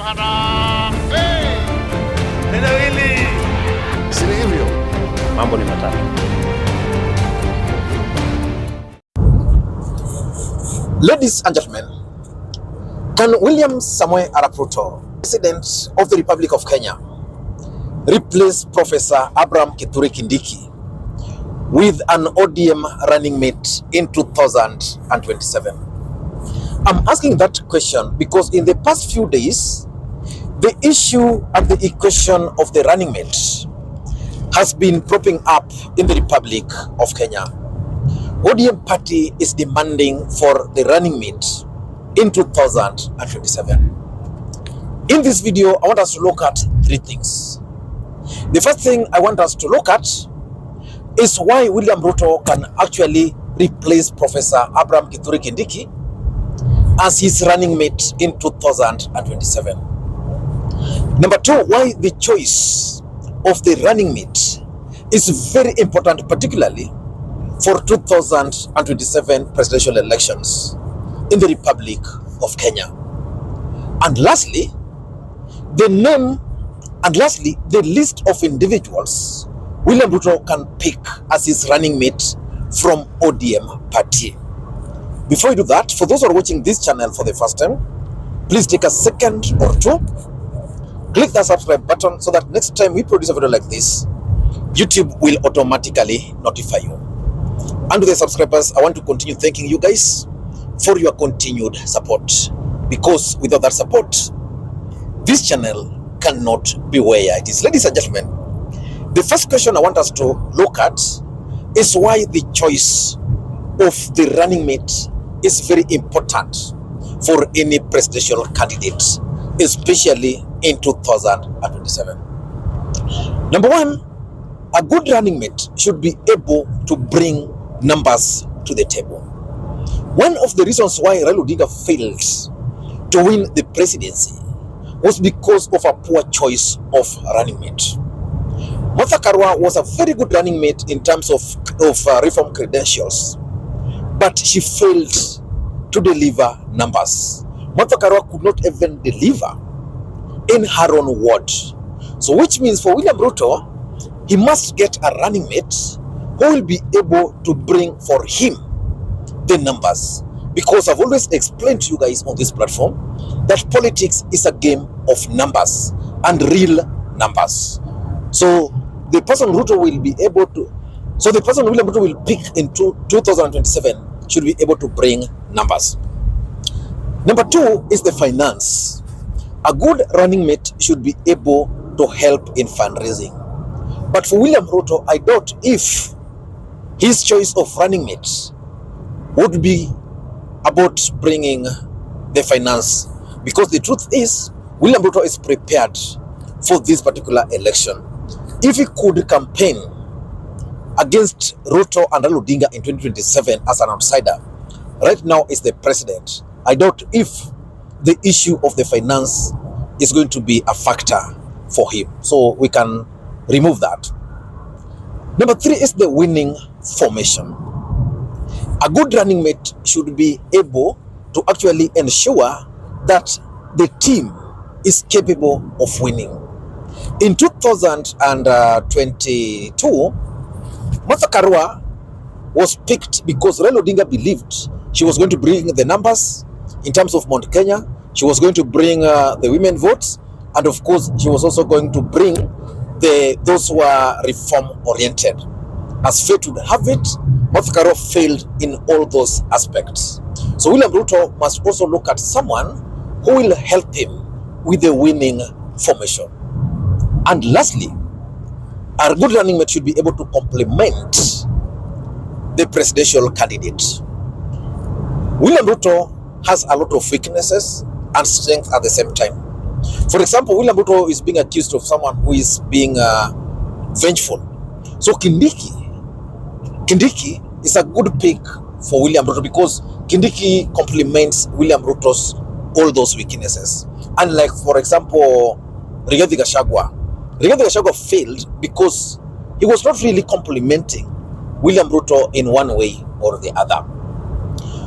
Neno hili si hivyo. Mambo ni matatu. Ladies and gentlemen, can William Samoei Arap Ruto, President of the Republic of Kenya, replace Professor Abraham Kithure Kindiki with an ODM running mate in 2027? I'm asking that question because in the past few days, the issue and the equation of the running mate has been propping up in the Republic of Kenya. ODM party is demanding for the running mate in 2027. In this video, I want us to look at three things. The first thing I want us to look at is why William Ruto can actually replace Professor Abraham Kithure Kindiki as his running mate in 2027. Number two, why the choice of the running mate is very important, particularly for 2027 presidential elections in the Republic of Kenya. And lastly, the list of individuals William Ruto can pick as his running mate from ODM party. Before you do that, for those who are watching this channel for the first time, please take a second or two, click the subscribe button so that next time we produce a video like this, YouTube will automatically notify you. And to the subscribers, I want to continue thanking you guys for your continued support, because without that support, this channel cannot be where it is. Ladies and gentlemen, the first question I want us to look at is why the choice of the running mate is very important for any presidential candidate, especially in 2027. Number one, a good running mate should be able to bring numbers to the table. One of the reasons why Raila Odinga failed to win the presidency was because of a poor choice of running mate. Martha Karua was a very good running mate in terms of reform credentials, but she failed to deliver numbers. Martha Karua could not even deliver in her own ward. So which means for William Ruto, he must get a running mate who will be able to bring for him the numbers. Because I've always explained to you guys on this platform that politics is a game of numbers and real numbers. So the person Ruto will be able to, so the person William Ruto will pick in 2027 should be able to bring numbers. Number two is the finance. A good running mate should be able to help in fundraising. But for William Ruto, I doubt if his choice of running mates would be about bringing the finance, because the truth is William Ruto is prepared for this particular election. If he could campaign against Ruto and Raila Odinga in 2027 as an outsider, right now is the president, I doubt if the issue of the finance is going to be a factor for him. So we can remove that. Number three is the winning formation. A good running mate should be able to actually ensure that the team is capable of winning. In 2022, Martha Karua was picked because Raila Odinga believed she was going to bring the numbers in terms of Mount Kenya. She was going to bring the women votes, and of course, she was also going to bring those who are reform oriented. As fate would have it, Martha Karua failed in all those aspects. So William Ruto must also look at someone who will help him with the winning formation. And lastly, a good running mate should be able to complement the presidential candidate. William Ruto has a lot of weaknesses and strengths at the same time. For example, William Ruto is being accused of someone who is being vengeful. So Kindiki is a good pick for William Ruto because Kindiki complements William Ruto's all those weaknesses. Unlike, for example, Rigathi Gachagua failed because he was not really complementing William Ruto in one way or the other.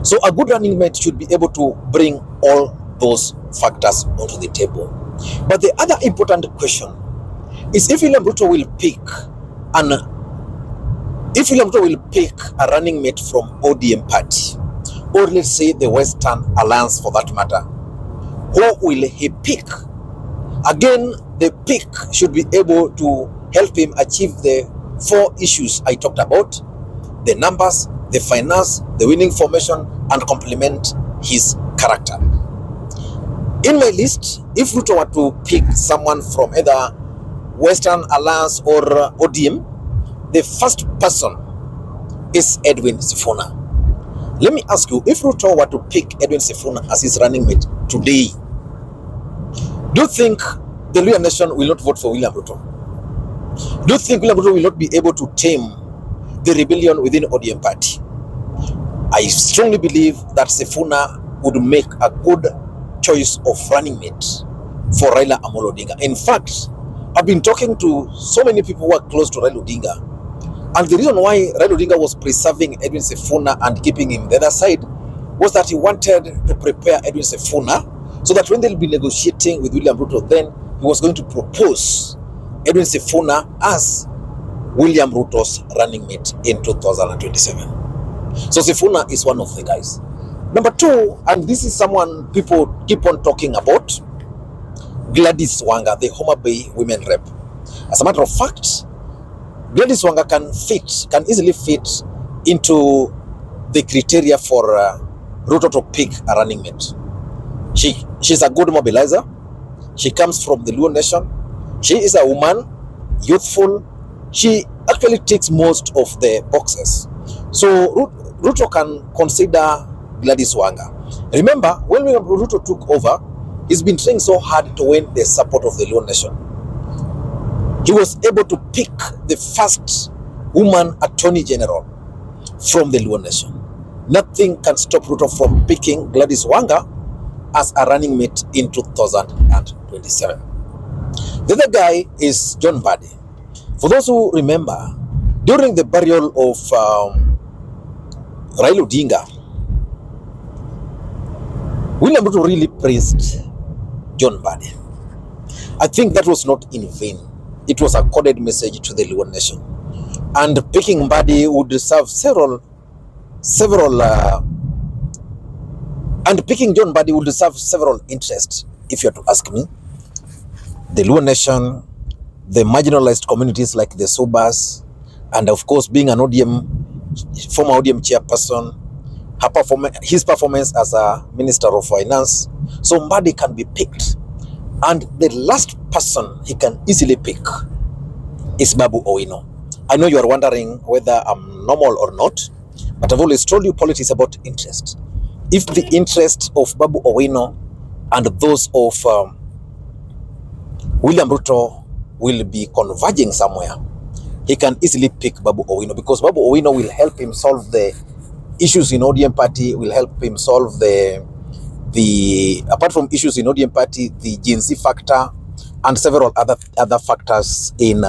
So a good running mate should be able to bring all those factors onto the table. But the other important question is if William Ruto will pick a running mate from ODM party, or let's say the Western Alliance for that matter, who will he pick? Again, the pick should be able to help him achieve the 4 issues I talked about: the numbers, the finance, the winning formation, and complement his character. In my list, if Ruto were to pick someone from either Western Alliance or ODM, the first person is Edwin Sifuna. Let me ask you, if Ruto were to pick Edwin Sifuna as his running mate today, do you think the Luhya nation will not vote for William Ruto? Do you think William Ruto will not be able to tame the rebellion within ODM party? I strongly believe that Sifuna would make a good choice of running mate for Raila Odinga. In fact, I've been talking to so many people who are close to Raila Odinga, and the reason why Raila Odinga was preserving Edwin Sifuna and keeping him the other side was that he wanted to prepare Edwin Sifuna so that when they'll be negotiating with William Ruto, then he was going to propose Edwin Sifuna as William Ruto's running mate in 2027. So Sifuna is one of the guys. Number 2, and this is someone people keep on talking about, Gladys Wanga, the Homa Bay women rep. As a matter of fact, Gladys Wanga can easily fit into the criteria for Ruto to pick a running mate. She's a good mobilizer. She comes from the Luo nation. She is a woman, youthful. She actually ticks most of the boxes. So Ruto can consider Gladys Wanga. Remember, when Ruto took over, he's been trying so hard to win the support of the Luo nation. He was able to pick the first woman attorney general from the Luo nation. Nothing can stop Ruto from picking Gladys Wanga as a running mate in 2027. The other guy is John Mbadi. For those who remember, during the burial of Raila Odinga, William Ruto really praised John Mbadi. I think that was not in vain. It was a coded message to the Luo nation. And picking Mbadi would serve and picking John Mbadi would serve several interests, if you are to ask me. The Luo nation, the marginalized communities like the Sobas, and of course being an former ODM chairperson, his performance as a Minister of Finance. So Mbadi can be picked. And the last person he can easily pick is Babu Owino. I know you are wondering whether I'm normal or not, but I've always told you politics is about interest. If the interest of Babu Owino and those of William Ruto will be converging somewhere, he can easily pick Babu Owino, because Babu Owino will help him solve the issues in ODM party, will help him solve the apart from issues in ODM party, the Gen Z factor and several other factors in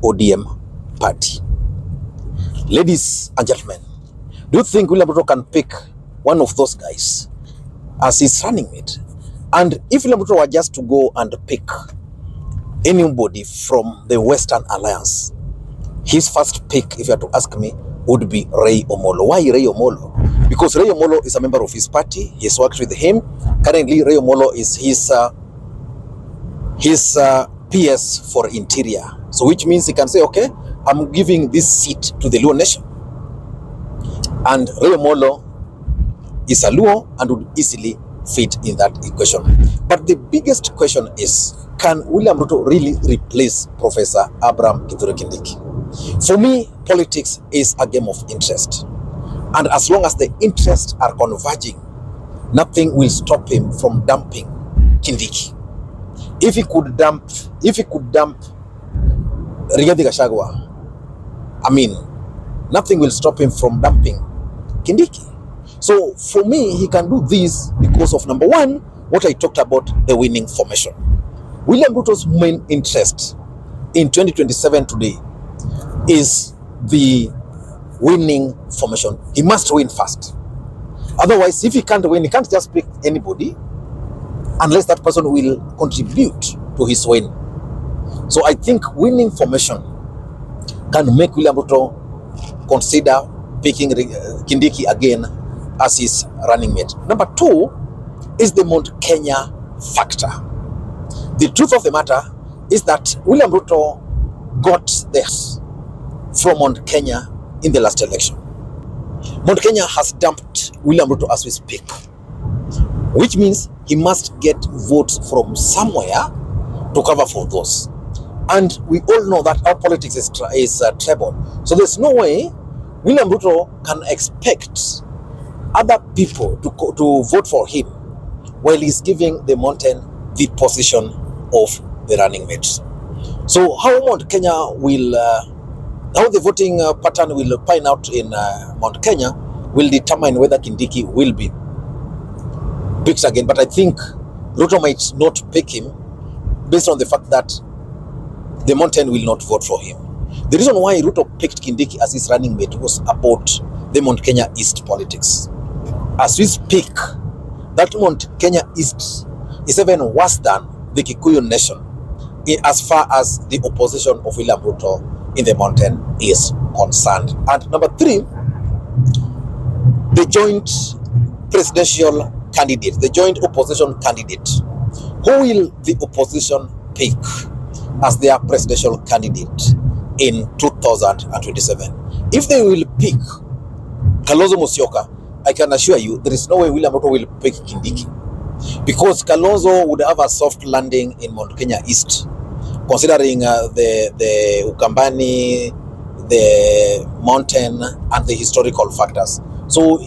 ODM party. Ladies and gentlemen, do you think William Ruto can pick one of those guys as his running mate? And if William Ruto were just to go and pick anybody from the Western Alliance, his first pick, if you have to ask me, would be Ray Omolo. Why Ray Omolo? Because Ray Omolo is a member of his party. He has worked with him. Currently, Ray Omolo is his PS for Interior. So which means he can say, okay, I'm giving this seat to the Luo nation. And Ray Omolo is a Luo and would easily fit in that equation. But the biggest question is, can William Ruto really replace Professor Abraham Kithure Kindiki? For me, politics is a game of interest. And as long as the interests are converging, nothing will stop him from dumping Kindiki. If he could dump Rigathi Gachagua, nothing will stop him from dumping Kindiki. So for me, he can do this because of, number one, what I talked about, the winning formation. William Ruto's main interest in 2027 today is the winning formation. He must win first. Otherwise, if he can't win, he can't just pick anybody. unless that person will contribute to his win. So I think winning formation can make William Ruto consider picking Kindiki again as his running mate. Number two is the Mount Kenya factor. The truth of the matter is that William Ruto got this from Mount Kenya in the last election. Mount Kenya has dumped William Ruto as we speak, which means he must get votes from somewhere to cover for those. And we all know that our politics is treble. So there's no way William Ruto can expect other people to vote for him while he's giving the mountain the position of the running mate. So how Mount Kenya will, how the voting pattern will pan out in Mount Kenya will determine whether Kindiki will be picked again. But I think Ruto might not pick him based on the fact that the mountain will not vote for him. The reason why Ruto picked Kindiki as his running mate was about the Mount Kenya East politics. As we speak, that Mount Kenya East is even worse than the Kikuyu nation as far as the opposition of William Ruto in the mountain is concerned. And number three, the joint presidential candidate, the joint opposition candidate. Who will the opposition pick as their presidential candidate in 2027? If they will pick Kalonzo Musyoka, I can assure you there is no way William Ruto will pick Kindiki, because Kalonzo would have a soft landing in Mount Kenya East, considering the Ukambani, the mountain, and the historical factors. So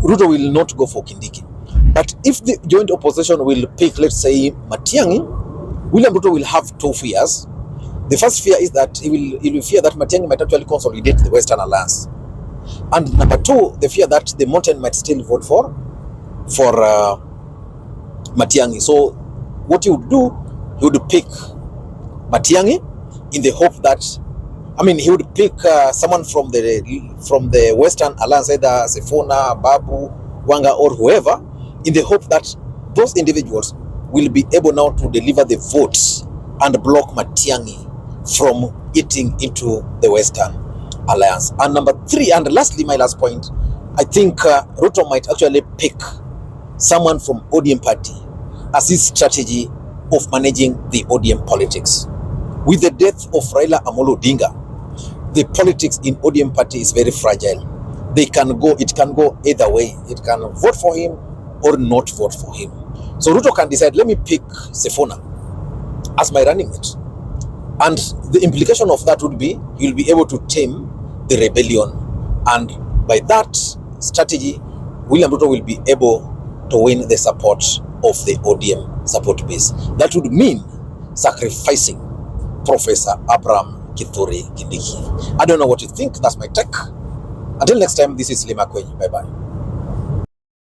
Ruto will not go for Kindiki. But if the joint opposition will pick, let's say, Matiang'i, William Ruto will have two fears. The first fear is that he will fear that Matiang'i might actually consolidate the Western Alliance. And number two, the fear that the mountain might still vote for Matiang'i. So what he would do, he would pick Matiang'i in the hope that, he would pick someone from the Western Alliance, either Sifuna, Babu, Wanga, or whoever, in the hope that those individuals will be able now to deliver the votes and block Matiang'i from eating into the Western Alliance. And number three, and lastly, my last point, I think Ruto might actually pick someone from ODM party as his strategy of managing the ODM politics. With the death of Raila Odinga, the politics in ODM party is very fragile. It can go either way. It can vote for him or not vote for him. So Ruto can decide, let me pick Sifuna as my running mate. And the implication of that would be he'll be able to tame the rebellion. And by that strategy, William Ruto will be able to win the support of the ODM support base. That would mean sacrificing Professor Abraham Kithure Kindiki. I don't know what you think. That's my take. Until next time, this is Lee Makwiny. Bye-bye.